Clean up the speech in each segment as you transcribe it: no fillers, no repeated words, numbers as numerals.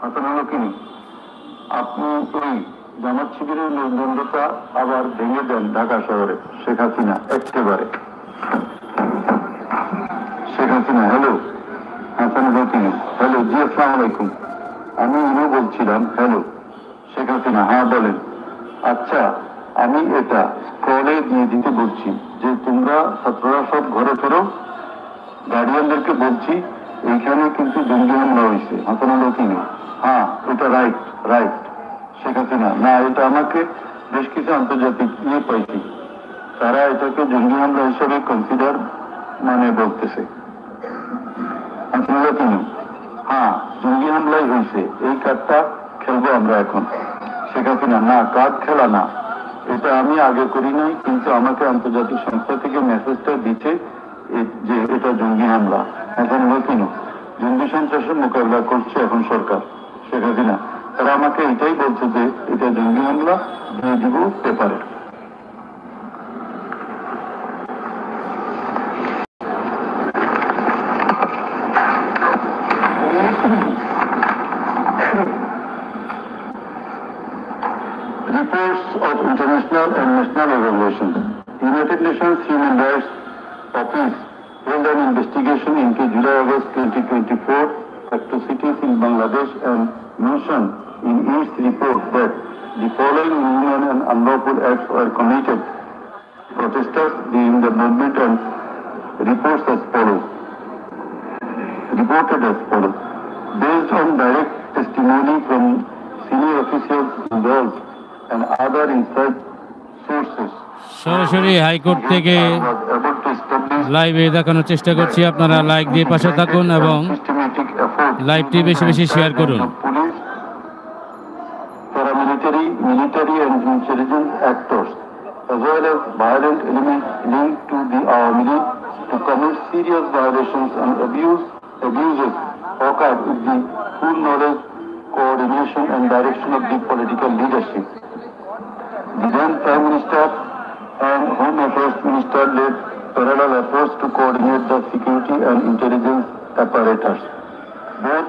হাসান হলো কি আপনি এই জামাত শিবিরের মেরুদণ্ডটা আবার ভেঙে দেন ঢাকা শহরে। শেখ হাসিনা একেবারে শেখ হাসিনা হ্যালো, হাসান হলো হ্যালো, জি আসসালাম আলাইকুম, আমি ইনু বলছিলাম। হ্যালো শেখ হাসিনা, হ্যাঁ বলেন। আচ্ছা, আমি এটা স্ক্রলে দিয়ে দিতে বলছি যে তোমরা ছাত্ররা সব ঘরে ফেরো, গার্ডিয়ানদেরকে বলছি এইখানে কিন্তু জঙ্গি হামলা হয়েছে। হাসান হলো কি হ্যাঁ এটা রাইট রাইট। শেখ হাসিনা না, এটা আমাকে বেশ কিছু আন্তর্জাতিক পাইছি, তারা এটাকে জঙ্গি হামলা হিসেবে কনসিডার বলতেছে। হাসান হলো কি হ্যাঁ জঙ্গি হামলাই হয়েছে, এই কার্ডটা খেলবো আমরা এখন। শেখ হাসিনা না, কার্ড খেলা না, এটা আমি আগে করি নাই, কিন্তু আমাকে আন্তর্জাতিক সংস্থা থেকে মেসেজটা দিচ্ছে যে এটা জঙ্গি হামলা। এখন নতুন জঙ্গি সন্ত্রাসের মোকাবিলা করছে এখন সরকার। শেখ হাসিনা তারা আমাকে এটাই বলছে যে এটা জঙ্গি হামলা, দিয়ে দিব পেপারে। Reports of international and national organizations. United Nations Human Rights Office held an investigation into July-August 2024 atrocities in Bangladesh and mentioned in its report that the following inhuman and unlawful acts were committed protesters during the movement and reported as follows. Based on direct testimony from senior officials involved and other inside sources, সরাসরি high court থেকে লাইভে দেখানোর চেষ্টা করছি। আপনারা like দিয়ে পাশে থাকুন এবং লাইভটি বেশি বেশি শেয়ার করুন। Paramilitary, military and intelligence actors, as well as violent elements linked to the Awami League to commit serious violations and abuses occurred with the full knowledge, coordination and direction of the political leadership. The then Prime Minister and Home Affairs Minister led parallel efforts to coordinate the security and intelligence apparatus. Both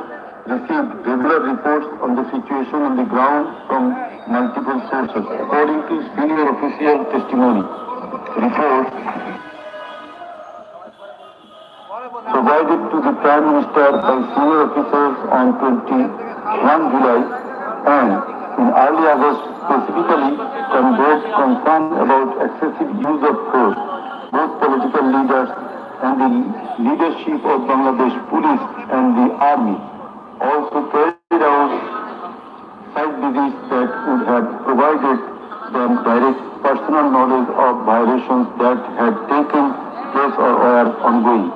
received regular reports on the situation on the ground from multiple sources. According to senior official testimony, reports provided to the Prime Minister by senior officers on 21 July and in early August specifically conveyed concern about excessive use of force. Both political leaders and the leadership of Bangladesh Police and the Army also carried out site visits that would have provided them direct personal knowledge of violations that had taken place or were ongoing.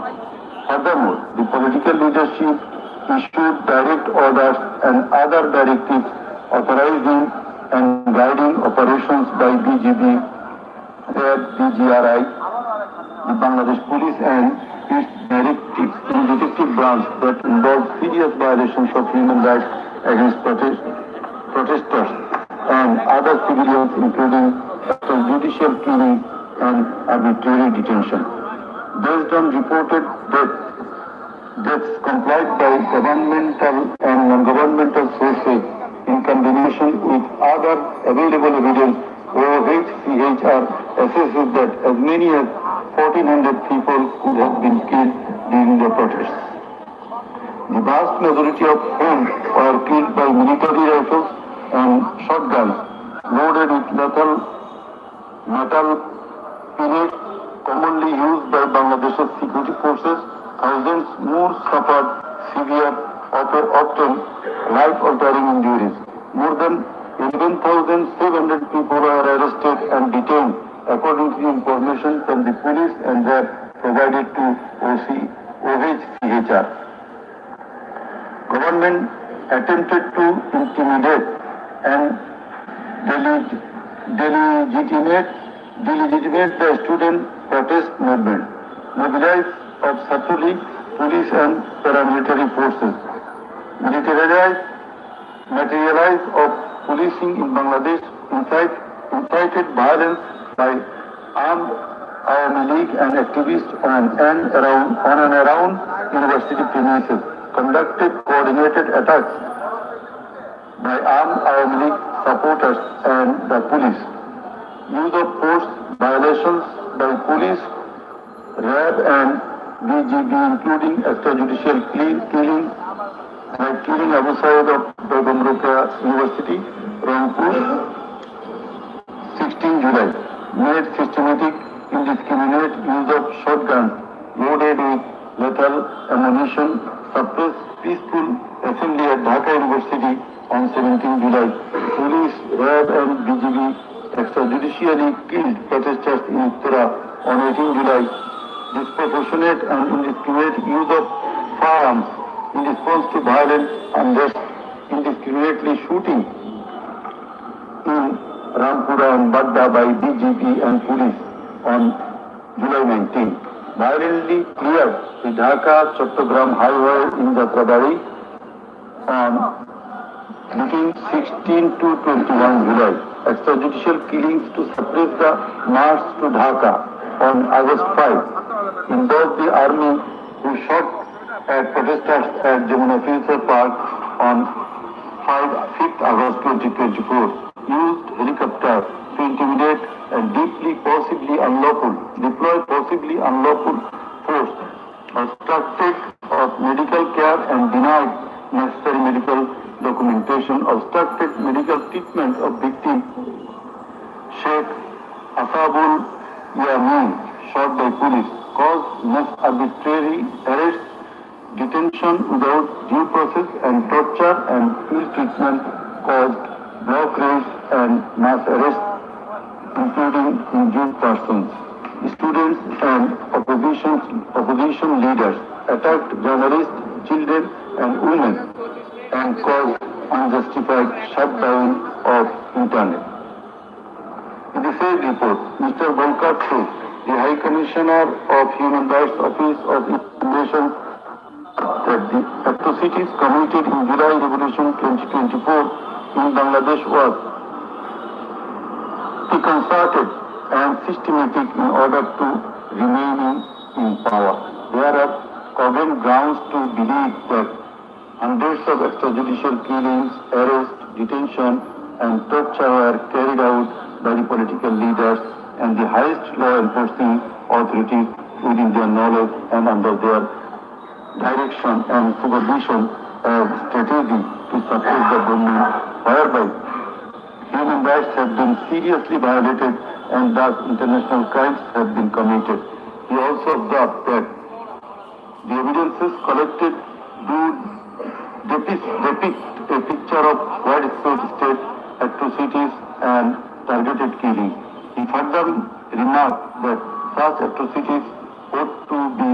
Furthermore, the political leadership issued direct orders and other directives authorizing and guiding operations by BGB, BGRI, the Bangladesh Police and its detective branch that involved serious violations of human rights against protesters and other civilians, including judicial killing and arbitrary detention. Based on reported deaths complied by governmental and non-governmental sources in combination with other available evidence, OHCHR assesses that as many as 1,400 people could have been killed during the protests. The vast majority of whom were killed by military rifles and shotguns loaded with lethal metal pellets commonly used by Bangladesh's security forces. Thousands more suffered severe, often life-altering injuries. More than 11,700 people were arrested and detained, according to the information from the police and that provided to OHCHR. Government attempted to intimidate and delegitimate the student protest movement, mobilized of Satru League, police and paramilitary forces. Materialize of policing in Bangladesh incited violence by armed Awami League and activists on and around university premises, conducted coordinated attacks by armed Awami League supporters and the police. Use of force violations by police, RAB and BGB, including extrajudicial killing, like killing Abu Sayyid of Begum Ruqayya University, Rangpur, 16 July. Made systematic, indiscriminate use of shotguns loaded with lethal ammunition, suppressed peaceful assembly at Dhaka University on 17 July. Police, RAB and BGB extrajudicially killed protesters in Uttara on 18 July. Disproportionate and indiscriminate use of firearms in response to violent unrest, indiscriminately shooting in Rampura and Bagda by BGP and police on July 19. Violently cleared the Dhaka-Chattogram highway in Jatrabari on between 16 to 21 July. Extrajudicial killings to suppress the march to Dhaka on August 5. Involved the army who shot at protesters at Jamuna Future Park on 5th August 2024. Used helicopter to intimidate and deploy possibly unlawful force, obstructed of medical care and denied necessary medical documentation, obstructed medical treatment of victim Sheikh Asabul Yamin, shot by police, caused mass arbitrary arrest, detention without due process and torture and ill treatment, caused block raids and mass arrest, including injured persons. Students and opposition leaders attacked journalists, children and women and caused unjustified shutdown of internet. In the same report, Mr. Volker Turk, the High Commissioner of Human Rights Office of United Nations, that the atrocities committed in July Revolution 2024 in Bangladesh was concerted and systematic in order to remain in power. There are cogent grounds to believe that hundreds of extrajudicial killings, arrests, detention and torture were carried out by the political leaders and the highest law enforcing authorities within their knowledge and under their direction and supervision of strategy to suppress the government, whereby human rights have been seriously violated and thus international crimes have been committed. He also observed that the evidences collected do depict a picture of widespread state atrocities and targeted killing. He further remarked that such atrocities ought to be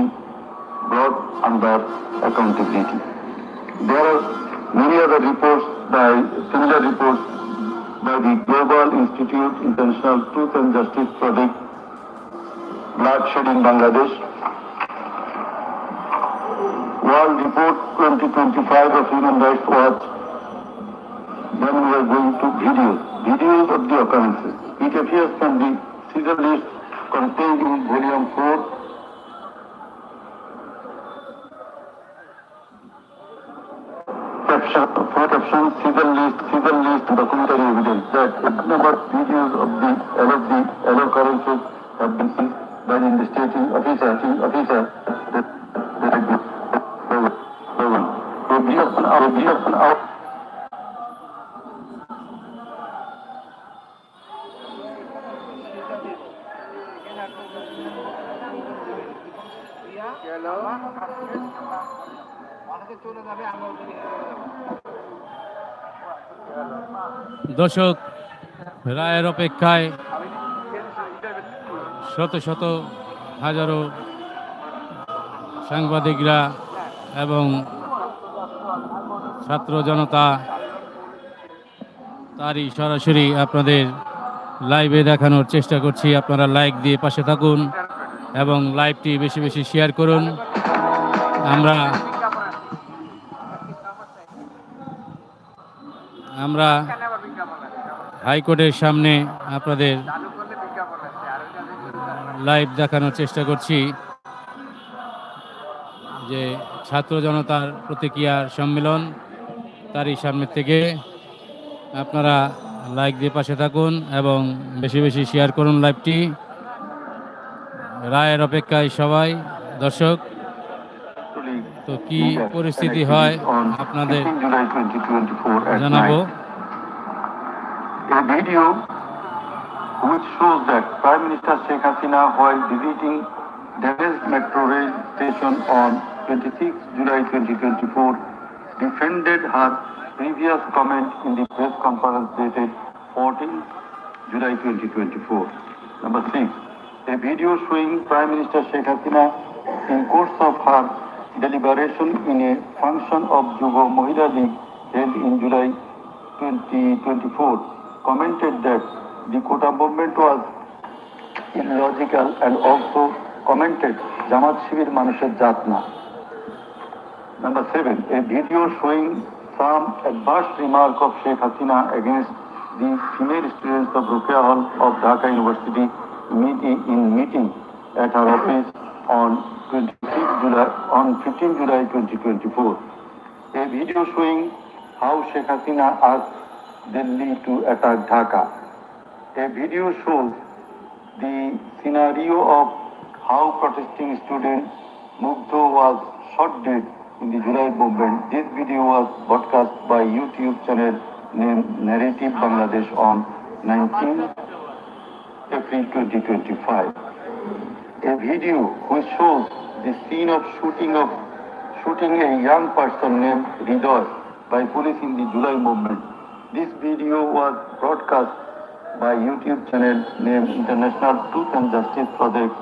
brought under accountability. There are many other similar reports by the Global Institute International Truth and Justice Project, Bloodshed in Bangladesh, World Report 2025 of Human Rights Watch. Then we are going to videos of the occurrences. It appears from the Caesar list contained in Volume 4. Caption, Caesar list documentary evidence that a number of videos of the occurrences have been seen by the investigating officer that দর্শক, রায়ের অপেক্ষায় শত শত হাজারো সাংবাদিকরা এবং ছাত্র জনতা তারই সরাসরি আপনাদের লাইভে দেখানোর চেষ্টা করছি। আপনারা লাইক দিয়ে পাশে থাকুন এবং লাইভটি বেশি বেশি শেয়ার করুন। আমরা হাইকোর্টের সামনে আপনাদের লাইভ দেখানোর চেষ্টা করছি যে ছাত্র জনতার প্রতিক্রিয়ার সম্মেলন, তারই সামনে থেকে আপনারা লাইক দিয়ে পাশে থাকুন এবং বেশি বেশি শেয়ার করুন লাইভটি। রায়ের অপেক্ষায় সবাই দর্শক। তো কি পরিস্থিতি হয় আপনাদের জানাবো। A video which shows that Prime Minister Sheikh Hasina, while visiting damaged metro rail station on 26 July 2024, defended her previous comment in the press conference dated 14 July 2024. Number 6. A video showing Prime Minister Sheikh Hasina in course of her deliberation in a function of Jugo Mohila League held in July 2024 commented that the quota movement was illogical and also commented Jamaat Shibir Manusher Jatna. Number 7. A video showing some adverse remark of Sheikh Hasina against the female students of Ruqya Hall of Dhaka University meeting at her office on 15 July 2024. A video showing how Sheikh Hasina asked Delhi to attack Dhaka. A video shows the scenario of how protesting student Mugdho was shot dead in the July movement. This video was broadcast by YouTube channel named Narrative Bangladesh on 19 April 2025. A video which shows the scene of shooting a young person named Ridoy by police in the July movement. This video was broadcast by YouTube channel named International Truth and Justice Project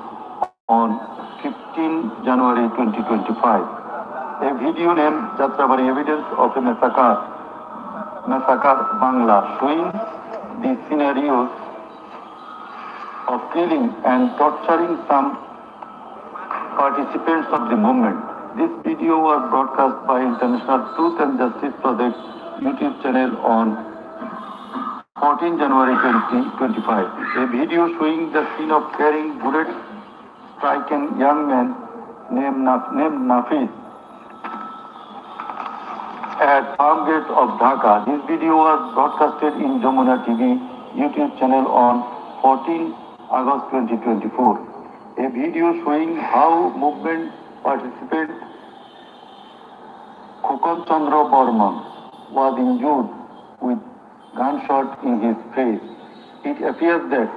on 15 January 2025. A video named Jatrabari Evidence of a Massacre Bangla showing the scenarios of killing and torturing some participants of the movement. This video was broadcast by International Truth and Justice Project YouTube channel on 14 January 2025. A video showing the scene of carrying bullets striking young man named Nafis at Farm Gate of Dhaka. This video was broadcasted in Jamuna TV YouTube channel on 14 August 2024. A video showing how movement participant Khokon Chandra Burman was injured with gunshot in his face. It appears that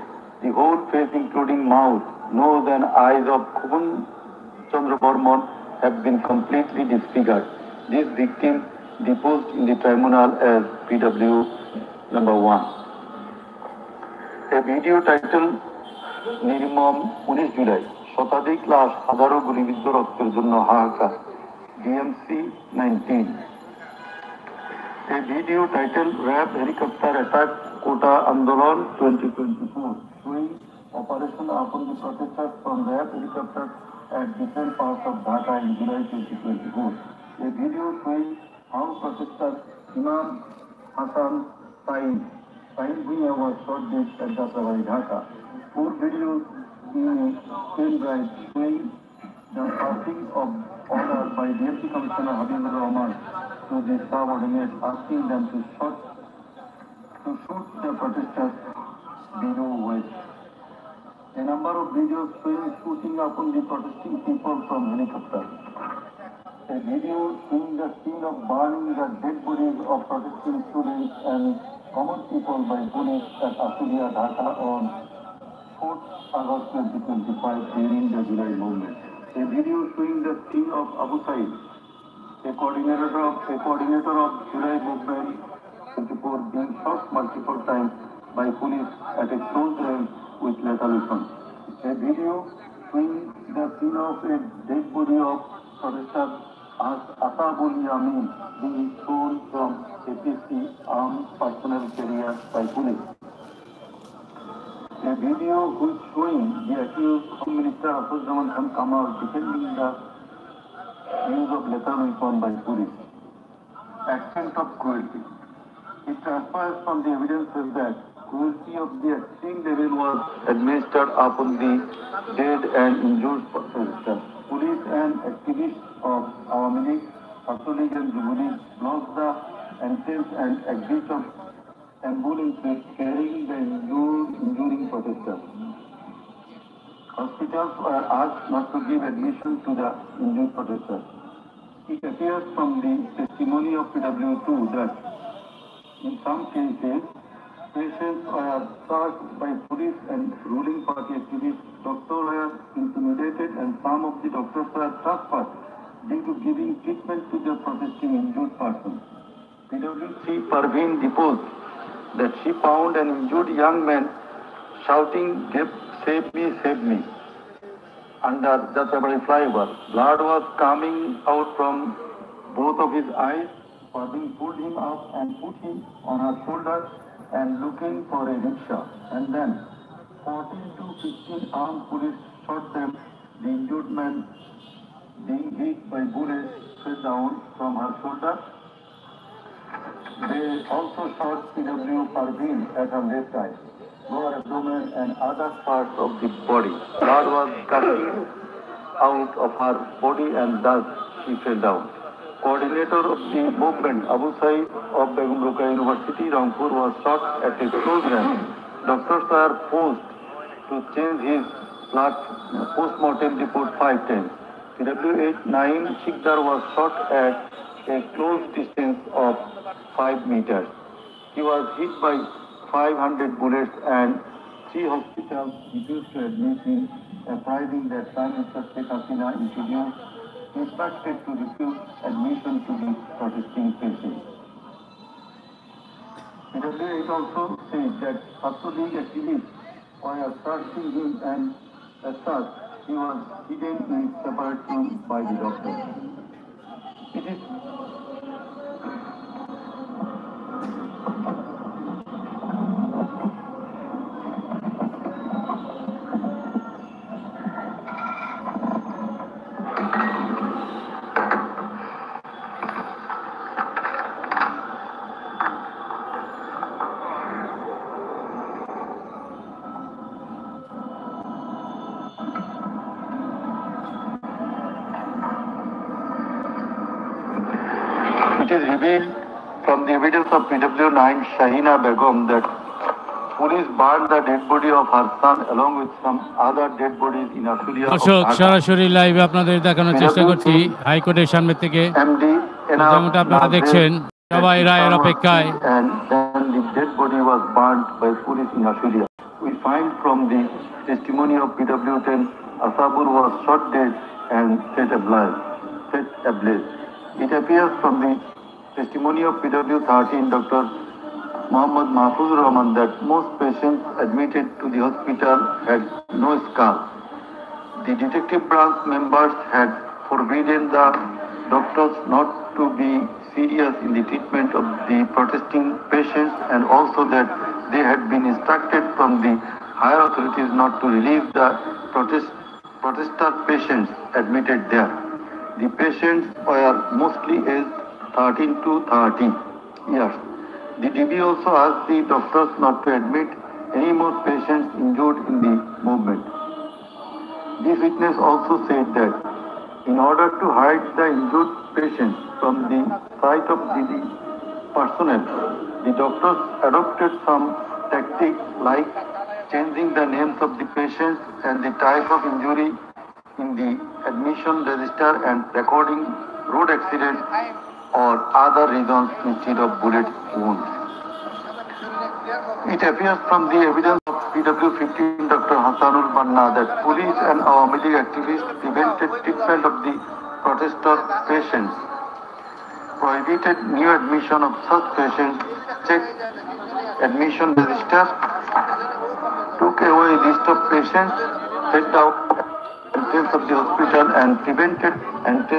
the whole face, including mouth, nose and eyes of Khokon Chandra Burman have been completely disfigured. This victim deposed in the tribunal as PW number 1. A video titled নির্মম 19 জুলাই শতাধিক লাশ হাজারো গুলিবিদ্ধ রক্তের জন্য হাহাকার DMC 19. A video titled RAB Helicopter Attack Kota Andolon 2024 showing operation upon the protesters from RAB helicopter at different parts of Dhaka in July 2024. A video showing how protesters Imam Hassan Saeed Bhuiya was shot dead at Jatrabari, Dhaka. 4 videos in a pen drive showing the passing of order by Deputy Commissioner Habibur Rahman to the subordinates asking them to shoot the protesters below waist. A number of videos showing shooting upon the protesting people from helicopters. A video showing the scene of burning the dead bodies of protesting students and common people by police at Asulia, Dhaka on 4th August 2025 during the July movement. A video showing the scene of Abu Said, a coordinator of July movement 24 being shot multiple times by police at a close range with lethal weapons. A video showing the scene of a dead body of protester Asabul Yamin being thrown from APC armed personnel carrier by police. A video which showing the accused Home Minister Afuzzaman Khan Kamal defending the use of lethal weapon by police. Accent of cruelty. It transpires from the evidences that cruelty of the extreme level was administered upon the dead and injured protesters. Police and activists of Awami League, ছাত্র League and Jubilee blocked the entrance and exit of ambulances carrying the injuring protesters. Hospitals were asked not to give admission to the injured protesters. It appears from the testimony of PW2 that in some cases, patients were searched by police and ruling party activists. Doctors were intimidated and some of the doctors were transferred due to giving treatment to the protesting injured person. PWC Parveen deposed that she found an injured young man shouting, save me, save me, under Jatrabari flyover. Blood was coming out from both of his eyes. Parveen pulled him up and put him on her shoulder and looking for a rickshaw. And then 14 to 15 armed police shot them. The injured man, being hit by bullets, fell down from her shoulder. They also shot PW Parveen at her left eye, lower abdomen and other parts of the body. Blood was gushing out of her body and thus she fell down. Coordinator of the movement, Abu Said of Begum Rokeya University, Rangpur, was shot at his close range. Doctors were forced to change his blood post-mortem report 5 times. PW89 Shikdar was shot at a close distance of 5 meters. He was hit by 500 bullets and 3 hospitals refused to admit him, apprising that Prime Minister Sheikh Hasina instructed to refuse admission to the protesting patients. PW8 also said that Sattu League activists were searching him and as such he was hidden in a separate room by the doctor. It is revealed from the evidence of PW9 Shahina Begum that police burned the dead body of her son along with some other dead bodies in Apulia. দর্শক সরাসরি লাইভে আপনাদের দেখানোর চেষ্টা করছি হাইকোর্টের সামনে থেকে। যেমনটা আপনারা দেখছেন সবাই রায়ের অপেক্ষায়। And then the dead body was burned by police in Apulia. We find from the testimony of PW10 Asabur was shot dead and set ablaze. It appears from the testimony of PW13 Dr. Muhammad Mahfuzur Rahman that most patients admitted to the hospital had no skull. The detective branch members had forbidden the doctors not to be serious in the treatment of the protesting patients and also that they had been instructed from the higher authorities not to release the protester patients admitted there. The patients were mostly aged 13 to 30 years. The DB also asked the doctors not to admit any more patients injured in the movement. This witness also said that in order to hide the injured patients from the sight of the personnel, the doctors adopted some tactics like changing the names of the patients and the type of injury in the admission register and recording road accidents or other reasons instead of bullet wounds. It appears from the evidence of PW15 Dr. Hassanul Banna that police and Awami League activists prevented treatment of the protester patients, prohibited new admission of such patients, checked admission register, took away list of patients, set out entrance of the hospital and prevented entrance